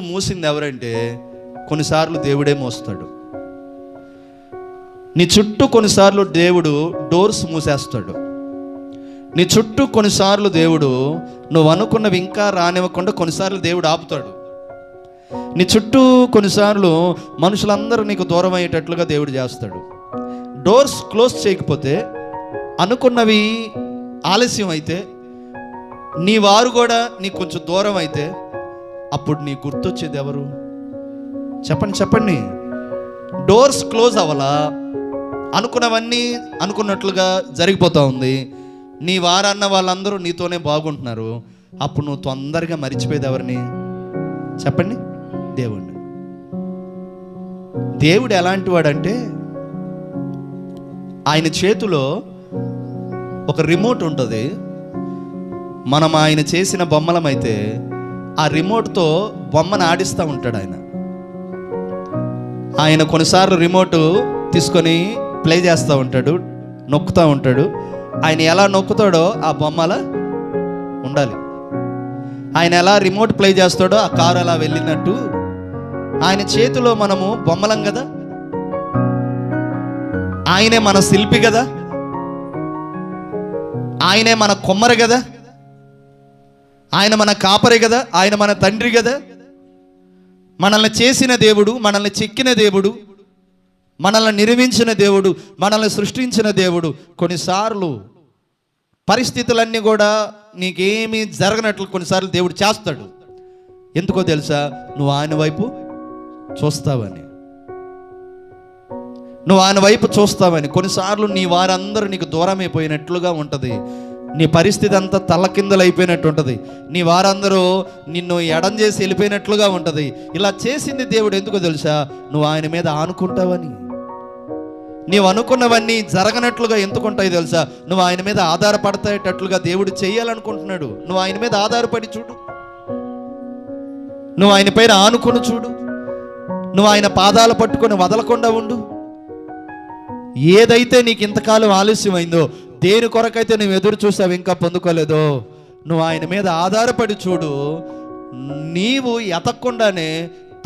మూసింది ఎవరంటే కొన్నిసార్లు దేవుడే మోస్తాడు. నీ చుట్టూ కొన్నిసార్లు దేవుడు డోర్స్ మూసేస్తాడు. నీ చుట్టూ కొన్నిసార్లు దేవుడు నువ్వు అనుకున్నవి ఇంకా రానివ్వకుండా కొన్నిసార్లు దేవుడు ఆపుతాడు. నీ చుట్టూ కొన్నిసార్లు మనుషులందరూ నీకు దూరం అయ్యేటట్లుగా దేవుడు చేస్తాడు. డోర్స్ క్లోజ్ చేయకపోతే, అనుకున్నవి ఆలస్యం అయితే, నీ వారు కూడా నీకు కొంచెం దూరం అయితే, అప్పుడు నీ గుర్తొచ్చేది ఎవరు? చెప్పండి. డోర్స్ క్లోజ్ అవ్వాలా, అనుకున్నవన్నీ అనుకున్నట్లుగా జరిగిపోతూ ఉంది. నీ వారన్న వాళ్ళందరూ నీతోనే బాగుంటున్నారు. అప్పుడు నువ్వు తొందరగా మరిచిపోయేది ఎవరిని? చెప్పండి. దేవుణ్ణి. దేవుడు ఎలాంటి వాడంటే, ఆయన చేతిలో ఒక రిమోట్ ఉంటుంది. మనం ఆయన చేసిన బొమ్మలమైతే ఆ రిమోట్తో బొమ్మను ఆడిస్తూ ఉంటాడు ఆయన కొన్నిసార్లు రిమోట్ తీసుకొని ప్లే చేస్తూ ఉంటాడు, నొక్కుతూ ఉంటాడు. ఆయన ఎలా నొక్కుతాడో ఆ బొమ్మ అలా ఉండాలి. ఆయన ఎలా రిమోట్ ప్లే చేస్తాడో ఆ కారు అలా వెళ్ళినట్టు ఆయన చేతిలో మనము బొమ్మలం కదా. ఆయనే మన శిల్పి కదా, ఆయనే మన కొమ్మరి కదా, ఆయన మన కాపరి కదా, ఆయన మన తండ్రి కదా. మనల్ని చేసిన దేవుడు, మనల్ని చెక్కిన దేవుడు, మనల్ని నిర్మించిన దేవుడు, మనల్ని సృష్టించిన దేవుడు. కొన్నిసార్లు పరిస్థితులన్నీ కూడా నీకేమీ జరగనట్లు కొన్నిసార్లు దేవుడు చేస్తాడు. ఎందుకో తెలుసా? నువ్వు ఆయన వైపు చూస్తావని. నువ్వు ఆయన వైపు చూస్తావని. కొన్నిసార్లు నీ వారందరూ నీకు దూరం అయిపోయినట్లుగా ఉంటుంది. నీ పరిస్థితి అంతా తల్లకిందలైపోయినట్టు ఉంటుంది. నీ వారందరూ నిన్ను ఎడం చేసి వెళ్ళిపోయినట్లుగా ఉంటుంది. ఇలా చేసింది దేవుడు ఎందుకో తెలుసా? నువ్వు ఆయన మీద ఆనుకుంటావని. నీవు అనుకున్నవన్నీ జరగనట్లుగా ఎందుకుంటాయి తెలుసా? నువ్వు ఆయన మీద ఆధారపడతాయేటట్లుగా దేవుడు చేయాలనుకుంటున్నాడు. నువ్వు ఆయన మీద ఆధారపడి చూడు, నువ్వు ఆయన పైన ఆనుకుని చూడు, నువ్వు ఆయన పాదాలు పట్టుకొని వదలకుండా ఉండు. ఏదైతే నీకు ఇంతకాలం ఆలస్యమైందో, దేని కొరకైతే నువ్వు ఎదురు చూసావు ఇంకా పొందుకోలేదో, నువ్వు ఆయన మీద ఆధారపడి చూడు. నీవు ఎతక్కుండానే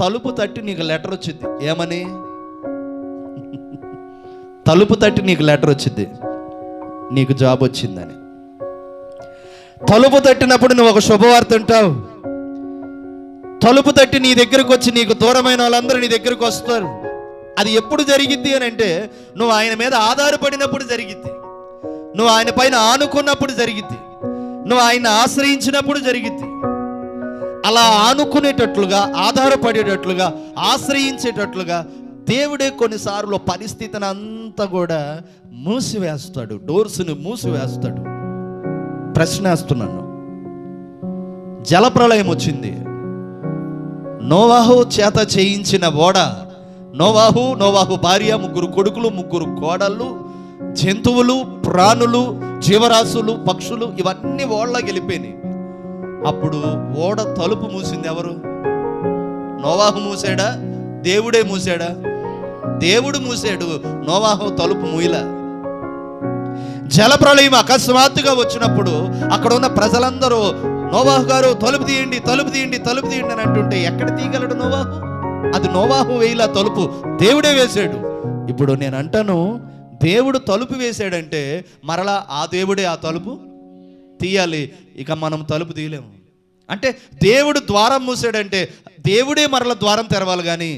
తలుపు తట్టి నీకు లెటర్ వచ్చింది. ఏమని? తలుపు తట్టి నీకు లెటర్ వచ్చింది, నీకు జాబ్ వచ్చిందని. తలుపు తట్టినప్పుడు నువ్వు ఒక శుభవార్త వింటావు. తలుపు తట్టి నీ దగ్గరకు వచ్చి నీకు దూరమైన వాళ్ళందరూ నీ దగ్గరకు వస్తారు. అది ఎప్పుడు జరిగిద్ది అని అంటే, నువ్వు ఆయన మీద ఆధారపడినప్పుడు జరిగిద్ది, నువ్వు ఆయన పైన ఆనుకున్నప్పుడు జరిగిద్ది, నువ్వు ఆయన ఆశ్రయించినప్పుడు జరిగిద్ది. అలా ఆనుకునేటట్లుగా, ఆధారపడేటట్లుగా, ఆశ్రయించేటట్లుగా దేవుడే కొన్నిసార్లు పరిస్థితిని అంతా కూడా మూసివేస్తాడు. డోర్స్ని మూసివేస్తాడు. ప్రశ్న వేస్తున్నాను. జలప్రళయం వచ్చింది. నోవాహు చేత చేయించిన ఓడ, నోవాహు భార్య, 3 కొడుకులు, 3 కోడళ్ళు, జంతువులు, ప్రాణులు, జీవరాశులు, పక్షులు ఇవన్నీ ఓడలోకి వెళ్ళిపోయినాయి. అప్పుడు ఓడ తలుపు మూసింది ఎవరు? నోవాహు మూసాడా? దేవుడే మూసాడా? దేవుడు మూసాడు. నోవాహు తలుపు మూయలా. జలప్రళయం అకస్మాత్తుగా వచ్చినప్పుడు అక్కడ ఉన్న ప్రజలందరూ నోవాహు గారు తలుపు తీయండి, తలుపు తీయండి, తలుపు తీయండి అని అంటుంటే ఎక్కడ తీయగలడు నోవాహు? అది నోవాహు వేయలా, తలుపు దేవుడే వేశాడు. ఇప్పుడు నేను అంటాను, దేవుడు తలుపు వేశాడంటే మరలా ఆ దేవుడే ఆ తలుపు తీయాలి. ఇక మనం తలుపు తీయలేము. అంటే దేవుడు ద్వారం మూసాడంటే దేవుడే మరల ద్వారం తెరవాలి, కానీ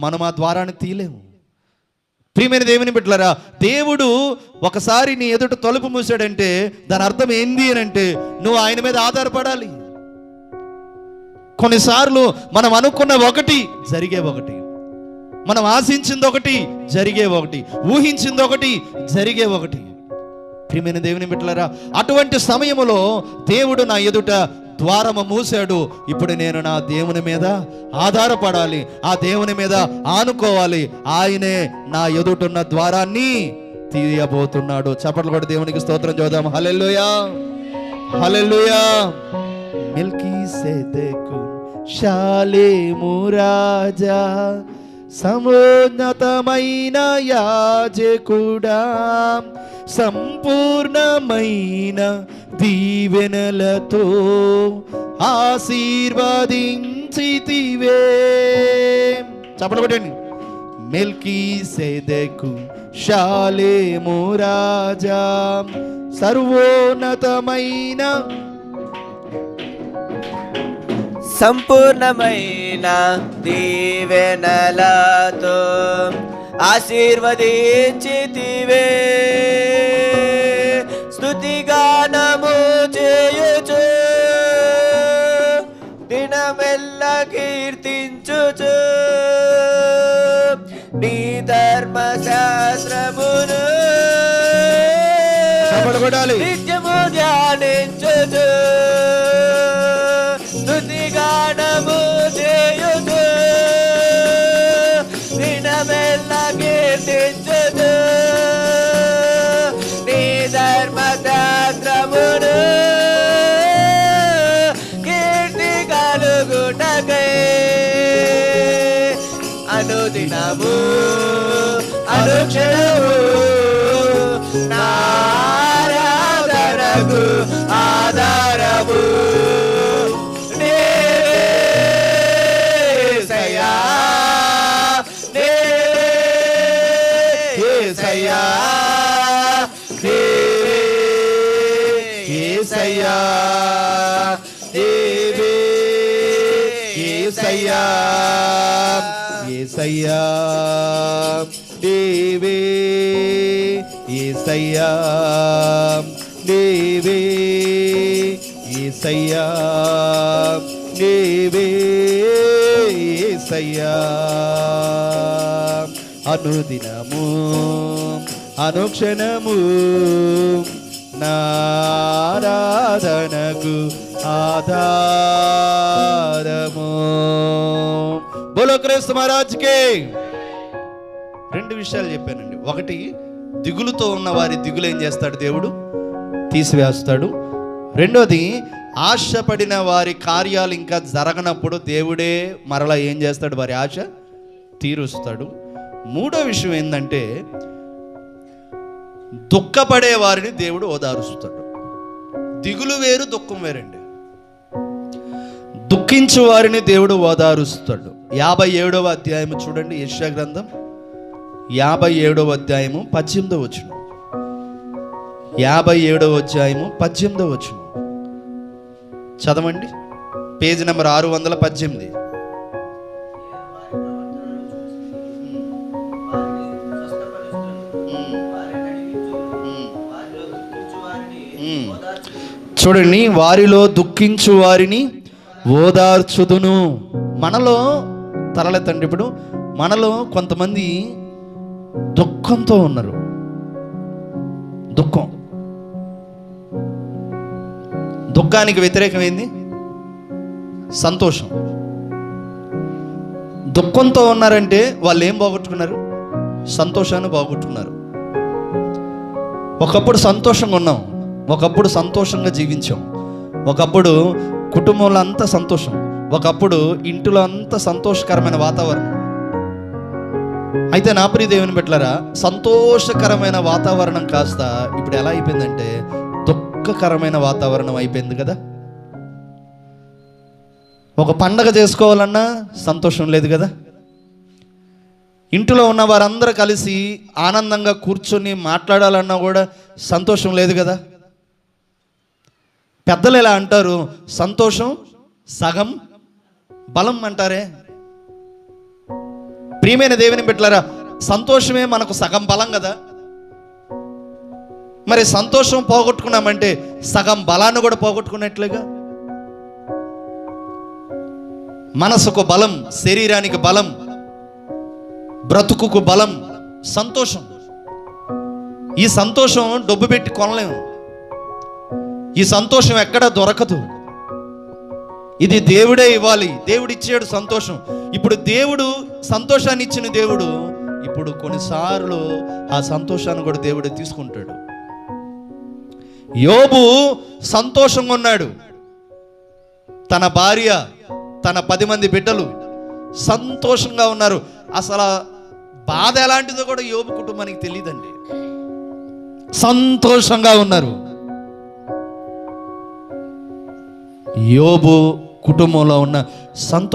మనం ఆ ద్వారాన్ని తీయలేము. ప్రియమైన దేవుని బిడ్డలారా, దేవుడు ఒకసారి నీ ఎదుట తలుపు మూసాడంటే దాని అర్థం ఏంది అని అంటే, నువ్వు ఆయన మీద ఆధారపడాలి. కొన్నిసార్లు మనం అనుకున్న ఒకటి జరిగే ఒకటి, మనం ఆశించింది ఒకటి జరిగే ఒకటి, ఊహించింది ఒకటి జరిగే ఒకటి. ప్రియమైన దేవుని బిడ్డలారా, అటువంటి సమయంలో దేవుడు నా ఎదుట ద్వారము మూసాడు. ఇప్పుడు నేను నా దేవుని మీద ఆధారపడాలి, ఆ దేవుని మీద ఆనుకోవాలి. ఆయనే నా ఎదుటున్న ద్వారాన్ని తీయబోతున్నాడు. చప్పట్లు కొట్టి దేవునికి స్తోత్రం చేద్దాం. హల్లెలూయా, హల్లెలూయా. మెల్కీసెదెకు షాలేము రాజా, సమున్నతమైన యాజకుడా, సంపూర్ణమైన దీవెనలతో ఆశీర్వదించబడిన ఆశ్రవదించితివే. చప్పట్లు కొట్టండి. మెల్కీసెదెకు షాలేము రాజా, సర్వోన్నతమైన సంపూర్ణమైన దీవెనలతో ఆశీర్వదించితివే. స్తుతిగానము చేయుచు దినమెల్ల కీర్తించుచు నీ ధర్మశాస్త్రమును నిత్యము ధ్యానించుచు స్తుతిగానము చేయుచు దినమెల్ల కీర్తించుచు నీ ధర్మశాస్త్రమును కీర్తి కలుగుటకై అనుదినము అనుక్షణము నారాధనకు ఆధారము యేసయ్యా, యేసయ్యా, యేసయ్యా, యేసయ్యా, యేసయ్యా, దేవే యేసయ్యా, దేవే యేసయ్యా, దేవే యేసయ్యా. అనుదినము అనుక్షణము నారాధనకు ఆధారము. బోలో క్రీస్తు మహారాజ్కి. రెండు విషయాలు చెప్పానండి. ఒకటి, దిగులుతో ఉన్న వారి దిగులు ఏం చేస్తాడు దేవుడు? తీసివేస్తాడు. రెండోది, ఆశపడిన వారి కార్యాలు ఇంకా జరగనప్పుడు దేవుడే మరలా ఏం చేస్తాడు? వారి ఆశ తీరుస్తాడు. మూడో విషయం ఏంటంటే, దుఃఖపడే వారిని దేవుడు ఓదారుస్తాడు. దిగులు వేరు, దుఃఖం వేరండి. దుఃఖించు వారిని దేవుడు ఓదారుస్తాడు. 57వ అధ్యాయము చూడండి, యెషయా గ్రంథం 57వ అధ్యాయము 18వ వచనం. 57వ అధ్యాయము 18వ వచనం చదవండి. Page number 618. చూడండి, వారిలో దుఃఖించు వారిని ఓదార్చుదును. మనలో తరలెత్తండి. ఇప్పుడు మనలో కొంతమంది దుఃఖంతో ఉన్నారు. దుఃఖానికి వ్యతిరేకమైంది సంతోషం. దుఃఖంతో ఉన్నారంటే వాళ్ళు ఏం పోగొట్టుకున్నారు? సంతోషాన్ని పోగొట్టుకున్నారు. ఒకప్పుడు సంతోషంగా ఉన్నాం, ఒకప్పుడు సంతోషంగా జీవించాం, ఒకప్పుడు కుటుంబంలో అంతా సంతోషం, ఒకప్పుడు ఇంటిలో అంతా సంతోషకరమైన వాతావరణం. అయితే నా ప్రియ దేవుని బిడ్డలారా, సంతోషకరమైన వాతావరణం కాస్త ఇప్పుడు ఎలా అయిపోయిందంటే దుఃఖకరమైన వాతావరణం అయిపోయింది కదా. ఒక పండగ చేసుకోవాలన్నా సంతోషం లేదు కదా. ఇంటిలో ఉన్న వారందరూ కలిసి ఆనందంగా కూర్చొని మాట్లాడాలన్నా కూడా సంతోషం లేదు కదా. పెద్దలు ఎలా అంటారు? సంతోషం సగం బలం అంటారే. ప్రియమైన దేవుని బిడ్డలారా, సంతోషమే మనకు సగం బలం కదా. మరి సంతోషం పోగొట్టుకున్నామంటే సగం బలాన్ని కూడా పోగొట్టుకున్నట్లుగా. మనసుకు బలం, శరీరానికి బలం, బ్రతుకుకు బలం సంతోషం. ఈ సంతోషం డబ్బు పెట్టి కొనలేము. ఈ సంతోషం ఎక్కడా దొరకదు. ఇది దేవుడే ఇవ్వాలి. దేవుడు ఇచ్చాడు సంతోషం. ఇప్పుడు దేవుడు సంతోషాన్ని ఇచ్చిన దేవుడు ఇప్పుడు కొన్నిసార్లు ఆ సంతోషాన్ని కూడా దేవుడు తీసుకుంటాడు. యోబు సంతోషంగా ఉన్నాడు. తన భార్య, తన 10 మంది బిడ్డలు సంతోషంగా ఉన్నారు. అసలు బాధ ఎలాంటిదో కూడా యోబు కుటుంబానికి తెలియదండి. సంతోషంగా ఉన్నారు. యోబు కుటుంబంలో ఉన్న సంతోషం